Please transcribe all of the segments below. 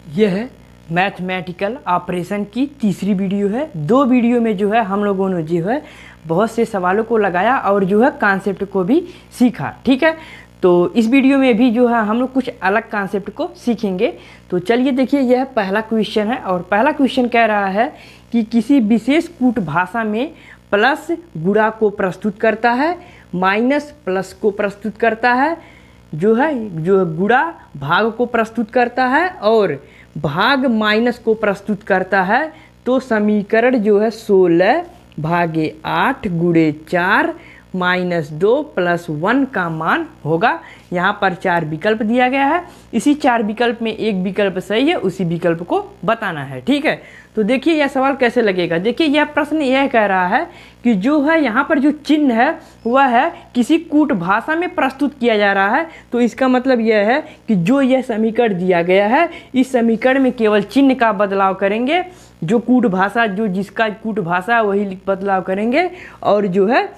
यह mathematical operation की तीसरी वीडियो है। दो वीडियो में जो है हम लोगों ने जो है बहुत से सवालों को लगाया और जो है कॉन्सेप्ट को भी सीखा। ठीक है, तो इस वीडियो में भी जो है हम लोग कुछ अलग कॉन्सेप्ट को सीखेंगे। तो चलिए देखिए, यह पहला क्वेश्चन है और पहला क्वेश्चन कह रहा है कि किसी विशेष कूट भाषा में प्लस गुणा को प्रस्तुत करता है, माइनस प्लस को प्रस्तुत करता है, जो गुणा भाग को प्रस्तुत करता है और भाग माइनस को प्रस्तुत करता है। तो समीकरण जो है 16 भागे 8 गुणे 4 माइनस 2 प्लस 1 का मान होगा। यहाँ पर 4 विकल्प दिया गया है। इसी 4 विकल्प में एक विकल्प सही है, उसी विकल्प को बताना है। ठीक है, तो देखिए यह सवाल कैसे लगेगा। देखिए यह प्रश्न यह कह रहा है कि जो है यहाँ पर जो चिन्ह है वह है किसी कूट भाषा में प्रस्तुत किया जा रहा है। तो इसका मतलब यह है कि जो यह समीकरण दिया गया है, इस समीकरण में केवल चिन्ह का बदलाव करेंगे। जो कूट भाषा जिसका कूट भाषा है वही बदलाव करेंगे और जो है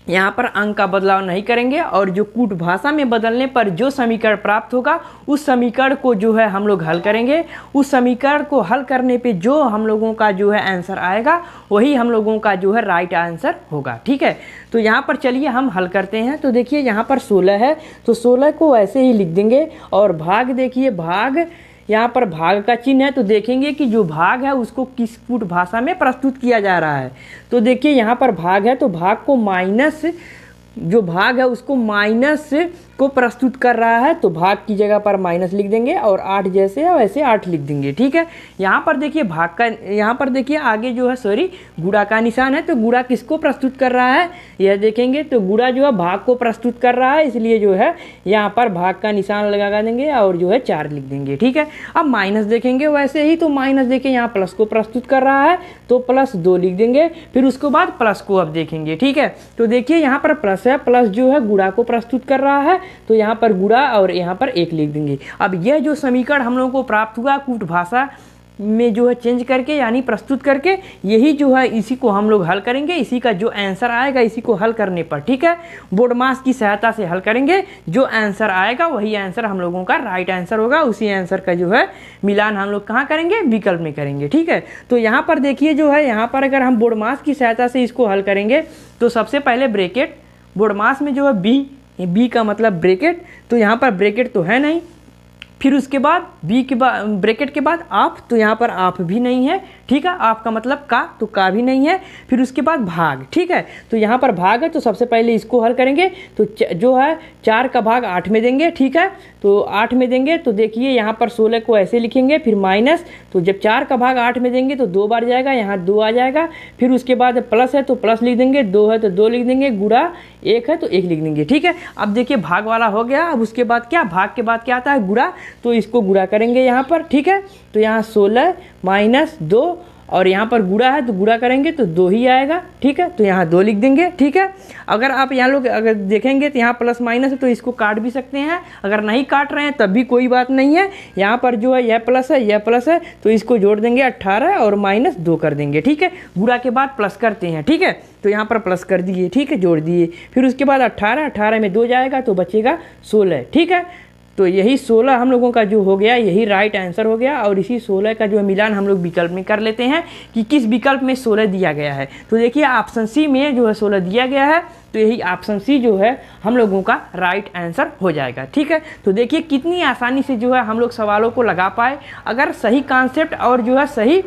यहाँ पर अंक का बदलाव नहीं करेंगे। और जो कूट भाषा में बदलने पर जो समीकरण प्राप्त होगा उस समीकरण को जो है हम लोग हल करेंगे। उस समीकरण को हल करने पे जो हम लोगों का जो है आंसर आएगा वही हम लोगों का जो है राइट आंसर होगा। ठीक है, तो यहाँ पर चलिए हम हल करते हैं। तो देखिए यहाँ पर 16 है, तो 16 को ऐसे ही लिख देंगे और भाग, देखिए भाग, यहाँ पर भाग का चिन्ह है। तो देखेंगे कि जो भाग है उसको किस कूट भाषा में प्रस्तुत किया जा रहा है। तो देखिए यहाँ पर भाग है, तो भाग को माइनस, जो भाग है उसको माइनस को प्रस्तुत कर रहा है। तो भाग की जगह पर माइनस लिख देंगे और 8 जैसे है वैसे 8 लिख देंगे। ठीक है, यहाँ पर देखिए भाग का, यहाँ पर देखिए आगे जो है गुणा का निशान है। तो गुणा किसको प्रस्तुत कर रहा है यह देखेंगे। तो गुणा जो है भाग को प्रस्तुत कर रहा है, इसलिए जो है यहाँ पर भाग का निशान लगा देंगे और जो है 4 लिख देंगे। ठीक है, अब माइनस देखेंगे वैसे ही। तो माइनस देखिए यहाँ प्लस को प्रस्तुत कर रहा है, तो प्लस 2 लिख देंगे। फिर उसके बाद प्लस को अब देखेंगे। ठीक है, तो देखिए यहाँ पर प्लस है, प्लस जो है गुणा को प्रस्तुत कर रहा है, तो यहाँ पर गुणा और यहाँ पर 1 लिख देंगे। अब यह जो समीकरण हम लोगों को प्राप्त हुआ कूट भाषा में जो है चेंज करके यानी प्रस्तुत करके, यही जो है इसी को हम लोग हल करेंगे। इसी का जो आंसर आएगा इसी को हल करने पर, ठीक है, बोर्ड मास की सहायता से हल करेंगे। जो आंसर आएगा वही आंसर हम लोगों का राइट आंसर होगा। उसी आंसर का जो है मिलान हम लोग कहाँ करेंगे, विकल्प में करेंगे। ठीक है, तो यहाँ पर देखिए जो है यहाँ पर अगर हम बोर्ड मास की सहायता से इसको हल करेंगे तो सबसे पहले ब्रैकेट, बोर्ड मास में जो है बी का मतलब ब्रैकेट, तो यहाँ पर ब्रैकेट तो है नहीं। फिर उसके बाद बी के बाद ब्रैकेट के बाद आप, तो यहाँ पर आप भी नहीं है। ठीक है, आप का मतलब का, तो का भी नहीं है। फिर उसके बाद भाग। ठीक है, तो यहाँ पर भाग है, तो सबसे पहले इसको हल करेंगे। तो जो है 4 का भाग 8 में देंगे। ठीक है, तो 8 में देंगे तो देखिए यहाँ पर 16 को ऐसे लिखेंगे, फिर माइनस, तो जब 4 का भाग 8 में देंगे तो 2 बार जाएगा, यहाँ 2 आ जाएगा। फिर उसके बाद प्लस है तो प्लस लिख देंगे, 2 है तो 2 लिख देंगे, गुणा 1 है तो 1 लिख देंगे। ठीक है, अब देखिए भाग वाला हो गया। अब उसके बाद क्या, भाग के बाद क्या आता है, गुणा, तो इसको गुणा करेंगे यहाँ पर। ठीक है, तो यहाँ 16 माइनस 2 और यहाँ पर गुणा है तो गुणा करेंगे तो 2 ही आएगा। ठीक है, तो यहाँ 2 लिख देंगे। ठीक है, अगर आप यहाँ लोग अगर देखेंगे तो यहाँ प्लस माइनस है तो इसको काट भी सकते हैं। अगर नहीं काट रहे हैं तब भी कोई बात नहीं है। यहाँ पर जो है यह प्लस है, यह प्लस है, तो इसको जोड़ देंगे 18 और माइनस 2 कर देंगे। ठीक है, गुणा के बाद प्लस करते हैं। ठीक है, तो यहाँ पर प्लस कर दिए। ठीक है, जोड़ दिए। फिर उसके बाद 18 में 2 जाएगा तो बचेगा 16। ठीक है, तो यही 16 हम लोगों का जो हो गया यही राइट आंसर हो गया। और इसी 16 का जो मिलान हम लोग विकल्प में कर लेते हैं कि किस विकल्प में 16 दिया गया है। तो देखिए ऑप्शन सी में जो है 16 दिया गया है, तो यही ऑप्शन सी जो है हम लोगों का राइट आंसर हो जाएगा। ठीक है, तो देखिए कितनी आसानी से जो है हम लोग सवालों को लगा पाए। अगर सही कॉन्सेप्ट और जो है सही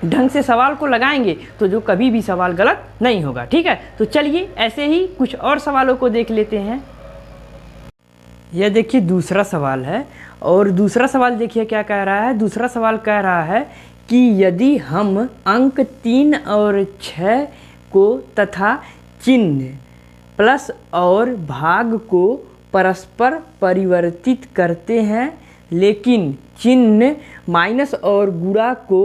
ढंग से सवाल को लगाएंगे तो जो कभी भी सवाल गलत नहीं होगा। ठीक है, तो चलिए ऐसे ही कुछ और सवालों को देख लेते हैं। यह देखिए दूसरा सवाल है और दूसरा सवाल देखिए क्या कह रहा है। दूसरा सवाल कह रहा है कि यदि हम अंक 3 और 6 को तथा चिन्ह प्लस और भाग को परस्पर परिवर्तित करते हैं लेकिन चिन्ह माइनस और गुणा को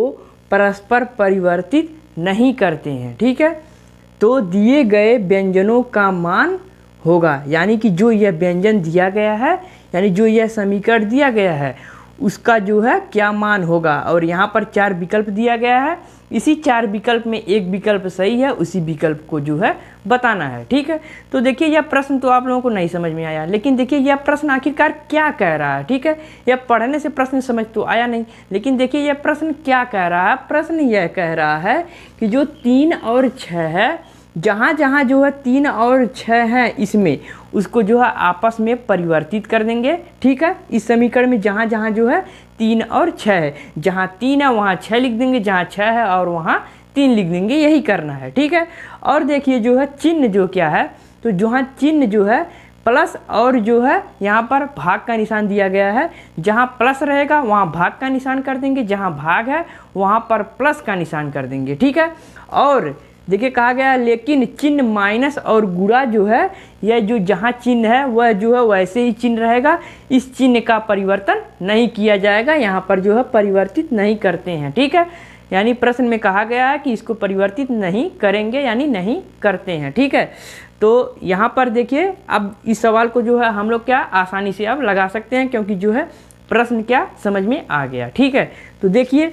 परस्पर परिवर्तित नहीं करते हैं, ठीक है, तो दिए गए व्यंजनों का मान होगा। यानी कि जो यह व्यंजन दिया गया है, यानी जो यह समीकरण दिया गया है उसका जो है क्या मान होगा। और यहाँ पर 4 विकल्प दिया गया है। इसी 4 विकल्प में एक विकल्प सही है, उसी विकल्प को जो है बताना है। ठीक है, तो देखिए यह प्रश्न तो आप लोगों को नहीं समझ में आया, लेकिन देखिए यह प्रश्न आखिरकार क्या कह रहा है। ठीक है, यह पढ़ने से प्रश्न समझ तो आया नहीं, लेकिन देखिए यह प्रश्न क्या कह रहा है। प्रश्न यह कह रहा है कि जो 3 और 6 है, जहाँ जहाँ जो है 3 और 6 हैं इसमें उसको जो है आपस में परिवर्तित कर देंगे। ठीक है, इस समीकरण में जहाँ जहाँ जो है 3 और 6 है, जहाँ 3 है वहाँ 6 लिख देंगे, जहाँ 6 है और वहाँ 3 लिख देंगे, यही करना है। ठीक है, और देखिए जो है चिन्ह जो क्या है, तो जहाँ चिन्ह जो है प्लस और जो है यहाँ पर भाग का निशान दिया गया है, जहाँ प्लस रहेगा वहाँ भाग का निशान कर देंगे, जहाँ भाग है वहाँ पर प्लस का निशान कर देंगे। ठीक है, और देखिए कहा गया है लेकिन चिन्ह माइनस और गुणा जो है, यह जो जहाँ चिन्ह है वह जो है वैसे ही चिन्ह रहेगा, इस चिन्ह का परिवर्तन नहीं किया जाएगा, यहाँ पर जो है परिवर्तित नहीं करते हैं। ठीक है, यानी प्रश्न में कहा गया है कि इसको परिवर्तित नहीं करेंगे, यानी नहीं करते हैं। ठीक है, तो यहाँ पर देखिए अब इस सवाल को जो है हम लोग क्या आसानी से अब लगा सकते हैं, क्योंकि जो है प्रश्न क्या समझ में आ गया। ठीक है, तो देखिए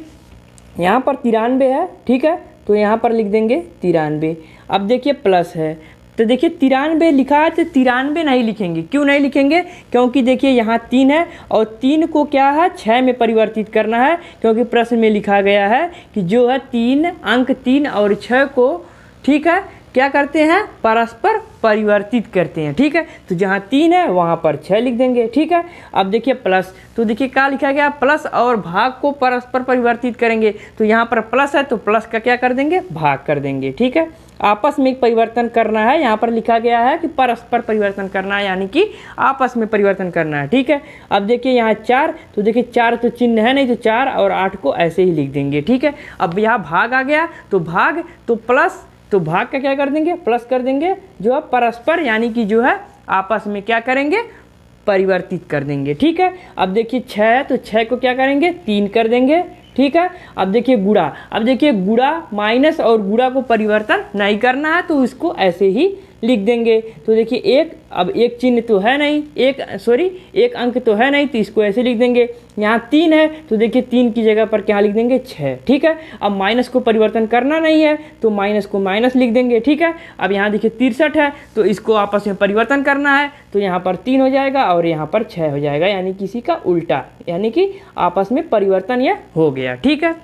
यहाँ पर 93 है। ठीक है, तो यहाँ पर लिख देंगे 93। अब देखिए प्लस है, तो देखिए 93 लिखा है तो 93 नहीं लिखेंगे। क्यों नहीं लिखेंगे? क्योंकि देखिए यहाँ 3 है और 3 को क्या है 6 में परिवर्तित करना है, क्योंकि प्रश्न में लिखा गया है कि जो है 3 अंक 3 और 6 को, ठीक है, क्या करते हैं परस्पर परिवर्तित करते हैं। ठीक है, तो जहाँ 3 है वहाँ पर 6 लिख देंगे। ठीक है, अब देखिए प्लस, तो देखिए क्या लिखा गया प्लस और भाग को परस्पर परिवर्तित करेंगे, तो यहाँ पर प्लस है तो प्लस का क्या कर देंगे भाग कर देंगे। ठीक है, आपस में परिवर्तन करना है, यहाँ पर लिखा गया है कि परस्पर परिवर्तन करना है, यानी कि आपस में परिवर्तन करना है। ठीक है, अब देखिए यहाँ 4, तो देखिए 4 तो चिन्ह है नहीं, तो 4 और 8 को ऐसे ही लिख देंगे। ठीक है, अब यहाँ भाग आ गया, तो भाग तो प्लस, तो भाग का क्या कर देंगे प्लस कर देंगे, जो है परस्पर यानी कि जो है आपस में क्या करेंगे परिवर्तित कर देंगे। ठीक है, अब देखिए 6 है तो 6 को क्या करेंगे 3 कर देंगे। ठीक है, अब देखिए गुणा, अब देखिए गुणा माइनस और गुणा को परिवर्तन नहीं करना है, तो इसको ऐसे ही लिख देंगे। तो देखिए एक, अब एक चिन्ह तो है नहीं, एक अंक तो है नहीं, तो इसको ऐसे लिख देंगे। यहाँ 3 है तो देखिए 3 की जगह पर क्या लिख देंगे 6। ठीक है, अब माइनस को परिवर्तन करना नहीं है तो माइनस को माइनस लिख देंगे। ठीक है, अब यहाँ देखिए 63 है तो इसको आपस में परिवर्तन करना है, तो यहाँ पर 3 हो जाएगा और यहाँ पर 6 हो जाएगा, यानी किसी का उल्टा, यानी कि आपस में परिवर्तन यह हो गया। ठीक है,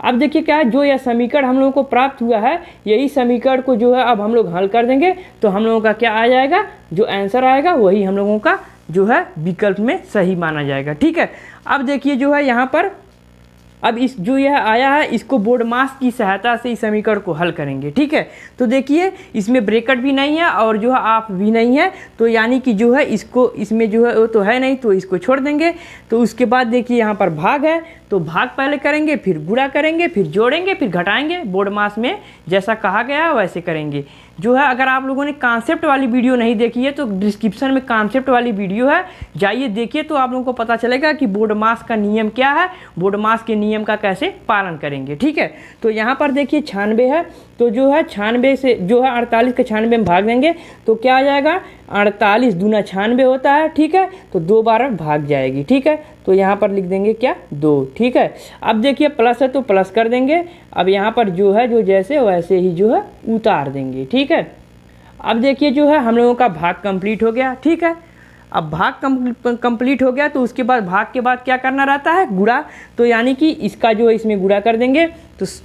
अब देखिए क्या है, जो यह समीकरण हम लोगों को प्राप्त हुआ है, यही समीकरण को जो है अब हम लोग हल कर देंगे, तो हम लोगों का क्या आ जाएगा, जो आंसर आएगा वही हम लोगों का जो है विकल्प में सही माना जाएगा। ठीक है, अब देखिए जो है यहाँ पर अब इस जो यह आया है इसको बोर्ड मास की सहायता से इस समीकरण को हल करेंगे। ठीक है, तो देखिए इसमें ब्रैकेट भी नहीं है और जो है आप भी नहीं है, तो यानी कि जो है इसको, इसमें जो है वो तो है नहीं, तो इसको छोड़ देंगे। तो उसके बाद देखिए यहाँ पर भाग है, तो भाग पहले करेंगे, फिर गुणा करेंगे, फिर जोड़ेंगे, फिर घटाएंगे। बोर्ड मास में जैसा कहा गया है वैसे करेंगे। जो है अगर आप लोगों ने कॉन्सेप्ट वाली वीडियो नहीं देखी है तो डिस्क्रिप्शन में कॉन्सेप्ट वाली वीडियो है, जाइए देखिए, तो आप लोगों को पता चलेगा कि बोर्ड मास का नियम क्या है, बोर्ड मास के नियम का कैसे पालन करेंगे। ठीक है, तो यहाँ पर देखिए 96 है, तो जो है 96 से जो है 48 के 96 में भाग देंगे, तो क्या आ जाएगा 48 दूना 96 होता है। ठीक है, तो 2 बार भाग जाएगी। ठीक है, तो यहाँ पर लिख देंगे क्या 2। ठीक है, अब देखिए प्लस है तो प्लस कर देंगे, अब यहाँ पर जो है जो जैसे वैसे ही जो है उतार देंगे। ठीक है, अब देखिए जो है हम लोगों का भाग कंप्लीट हो गया। ठीक है, अब भाग कंप्लीट हो गया, तो उसके बाद भाग के बाद क्या करना रहता है गुणा, तो यानी कि इसका जो है इसमें गुणा कर देंगे,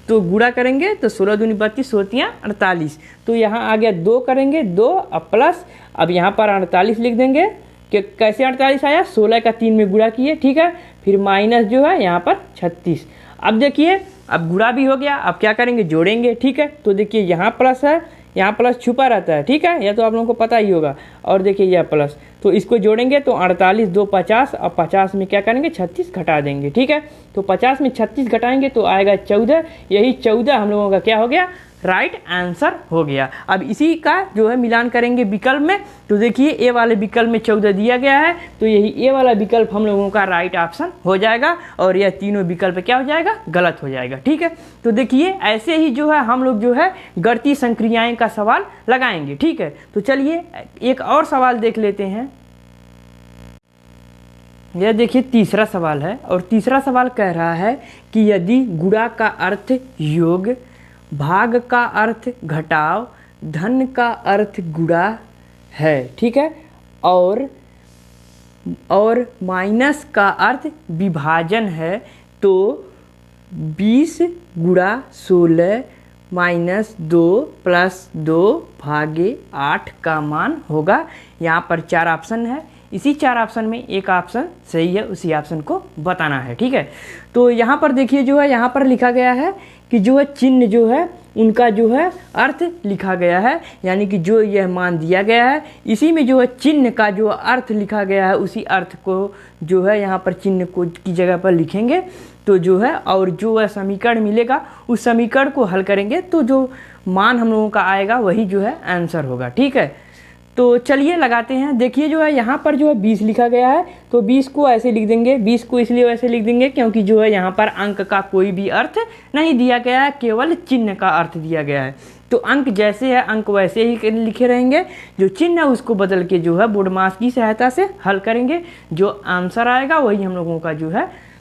तो गुणा करेंगे तो 16 दूनी 32 सोतियाँ 48, तो यहाँ आ गया 2 करेंगे 2 अब प्लस, अब यहाँ पर 48 लिख देंगे कि कैसे 48 आया 16 का 3 में गुणा किए। ठीक है, फिर माइनस जो है यहाँ पर 36। अब देखिए अब गुणा भी हो गया, अब क्या करेंगे जोड़ेंगे। ठीक है, तो देखिए यहाँ प्लस है, यहाँ प्लस छुपा रहता है। ठीक है, यह तो आप लोगों को पता ही होगा, और देखिए यह प्लस, तो इसको जोड़ेंगे तो 48 2 50, अब 50 में क्या करेंगे 36 घटा देंगे। ठीक है, तो 50 में 36 घटाएंगे तो आएगा 14, यही 14 हम लोगों का क्या हो गया राइट आंसर हो गया। अब इसी का जो है मिलान करेंगे विकल्प में, तो देखिए ए वाले विकल्प में 14 दिया गया है, तो यही ए वाला विकल्प हम लोगों का राइट ऑप्शन हो जाएगा, और यह तीनों विकल्प क्या हो जाएगा गलत हो जाएगा। ठीक है, तो देखिए ऐसे ही जो है हम लोग जो है गणितीय संक्रियाएं का सवाल लगाएंगे। ठीक है, तो चलिए एक और सवाल देख लेते हैं। यह देखिए तीसरा सवाल है और तीसरा सवाल कह रहा है कि यदि गुणा का अर्थ योग, भाग का अर्थ घटाव, धन का अर्थ गुणा है, ठीक है, और माइनस का अर्थ विभाजन है, तो 20 गुणा 16 माइनस 2 प्लस 2 भागे 8 का मान होगा। यहाँ पर 4 ऑप्शन है, इसी 4 ऑप्शन में एक ऑप्शन सही है, उसी ऑप्शन को बताना है, ठीक है। तो यहाँ पर देखिए जो है यहाँ पर लिखा गया है कि जो है चिन्ह जो है उनका जो है अर्थ लिखा गया है, यानी कि जो यह मान दिया गया है इसी में जो है चिन्ह का जो अर्थ लिखा गया है उसी अर्थ को जो है यहाँ पर चिन्ह को की जगह पर लिखेंगे तो जो है, और जो है समीकरण मिलेगा उस समीकरण को हल करेंगे तो जो मान हम लोगों का आएगा वही जो है आंसर होगा, ठीक है। तो चलिए लगाते हैं। देखिए जो है यहाँ पर जो है 20 लिखा गया है, तो 20 को ऐसे लिख देंगे। 20 को इसलिए वैसे लिख देंगे क्योंकि जो है यहाँ पर अंक का कोई भी अर्थ नहीं दिया गया है, केवल चिन्ह का अर्थ दिया गया है। तो अंक जैसे है अंक वैसे ही लिखे रहेंगे, जो चिन्ह है उसको बदल के जो है बोर्डमास की सहायता से हल करेंगे, जो आंसर आएगा वही हम लोगों का जो है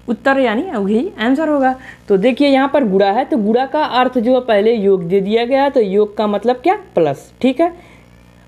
उत्तर यानी वही आंसर होगा। तो देखिए यहाँ पर गुणा है, तो गुणा का अर्थ जो है पहले योग दे दिया गया है, तो योग का मतलब क्या, प्लस, ठीक है।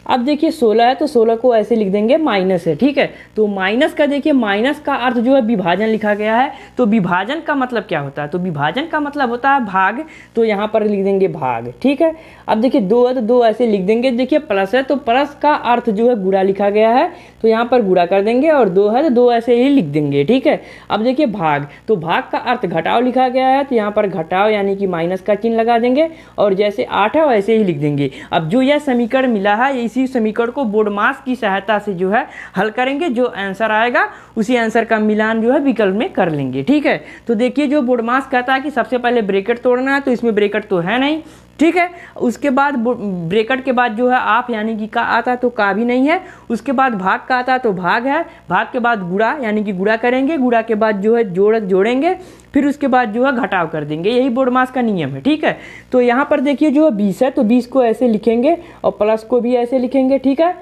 अब देखिए 16 है, तो 16 को ऐसे लिख देंगे माइनस है, ठीक है। तो माइनस का देखिए माइनस का अर्थ जो है विभाजन लिखा गया है, तो विभाजन का मतलब क्या होता है, तो विभाजन का मतलब होता है भाग, तो यहाँ पर लिख देंगे भाग, ठीक है। अब देखिए 2 है तो 2 ऐसे लिख देंगे। देखिए प्लस है तो प्लस का अर्थ जो है गुणा लिखा गया है, तो यहाँ पर गुणा कर देंगे, और 2 है तो 2 ऐसे ही लिख देंगे, ठीक है। अब देखिए भाग, तो भाग का अर्थ घटाव लिखा गया है, तो यहाँ पर घटाव यानी कि माइनस का चिन्ह लगा देंगे, और जैसे 8 है वैसे ही लिख देंगे। अब जो यह समीकरण मिला है इसी समीकरण को बोर्डमास की सहायता से जो है हल करेंगे, जो आंसर आएगा उसी आंसर का मिलान जो है विकल्प में कर लेंगे, ठीक है। तो देखिए जो बोर्डमास कहता है कि सबसे पहले ब्रैकेट तोड़ना है, तो इसमें ब्रैकेट तो है नहीं, ठीक है। उसके बाद ब्रैकेट के बाद जो है आप यानी कि का आता है, तो का भी नहीं है। उसके बाद भाग का आता है, तो भाग है। भाग के बाद गुणा यानी कि गुणा करेंगे, गुणा के बाद जो है जोड़ेंगे, फिर उसके बाद जो है घटाव कर देंगे, यही बोर्डमास का नियम है, ठीक है। तो यहाँ पर देखिए जो 20 है, तो 20 को ऐसे लिखेंगे और प्लस को भी ऐसे लिखेंगे, ठीक है,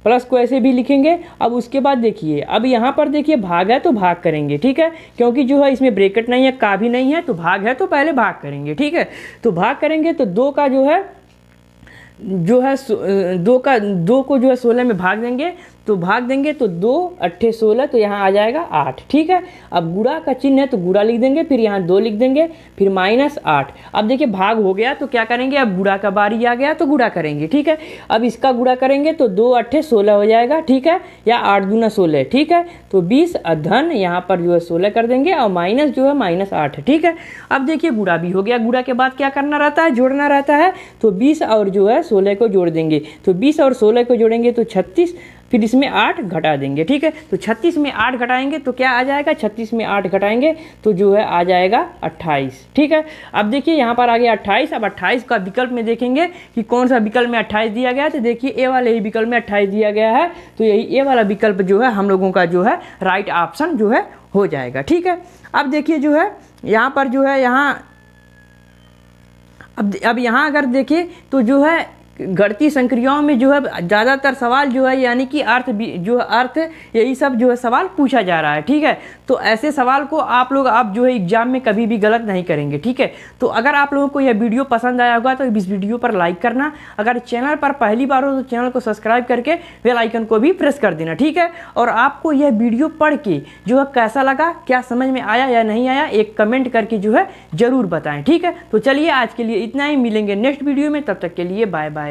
प्लस को ऐसे भी लिखेंगे। अब उसके बाद देखिए अब यहाँ पर देखिए भाग है तो भाग करेंगे, ठीक है, क्योंकि जो है इसमें ब्रैकेट नहीं है, का भी नहीं है, तो भाग है तो पहले भाग करेंगे, ठीक है। तो भाग करेंगे तो 2 का जो है 2 को जो है 16 में भाग देंगे, तो भाग देंगे तो 2 8 16, तो यहाँ आ जाएगा 8, ठीक है। अब गुणा का चिन्ह है तो गुणा लिख देंगे, फिर यहाँ 2 लिख देंगे, फिर -8। अब देखिए भाग हो गया तो क्या करेंगे, अब गुणा का बारी आ गया तो गुणा करेंगे, ठीक है। अब इसका गुणा करेंगे तो 2 8 16 हो जाएगा, ठीक है, या 8 दूना 16, ठीक है। तो 20 धन यहाँ पर जो है 16 कर देंगे, और माइनस जो है -8, ठीक है। अब देखिए गुणा भी हो गया, गुणा के बाद क्या करना रहता है, जोड़ना रहता है, तो 20 और जो है 16 को जोड़ देंगे, तो 20 और 16 को जोड़ेंगे तो 36, फिर इसमें 8 घटा देंगे, ठीक है। तो 36 में 8 घटाएंगे तो क्या आ जाएगा, 36 में 8 घटाएंगे तो जो है आ जाएगा 28, ठीक है। अब देखिए यहाँ पर आ गया 28। अब 28 का विकल्प में देखेंगे कि कौन सा विकल्प में 28 दिया गया है, तो देखिए ए वाले ही विकल्प में 28 दिया गया है, तो यही ए वाला विकल्प जो है हम लोगों का जो है राइट ऑप्शन जो है हो जाएगा, ठीक है। अब देखिए जो है यहाँ पर जो है अब यहाँ अगर देखें तो जो है घटती संक्रियाओं में जो है ज़्यादातर सवाल जो है यानी कि अर्थ यही सब जो है सवाल पूछा जा रहा है, ठीक है। तो ऐसे सवाल को आप लोग आप जो है एग्जाम में कभी भी गलत नहीं करेंगे, ठीक है। तो अगर आप लोगों को यह वीडियो पसंद आया होगा तो इस वीडियो पर लाइक करना, अगर चैनल पर पहली बार हो तो चैनल को सब्सक्राइब करके बेल आइकन को भी प्रेस कर देना, ठीक है। और आपको यह वीडियो पढ़ के जो है कैसा लगा, क्या समझ में आया या नहीं आया, एक कमेंट करके जो है ज़रूर बताएं, ठीक है। तो चलिए आज के लिए इतना ही, मिलेंगे नेक्स्ट वीडियो में, तब तक के लिए बाय बाय।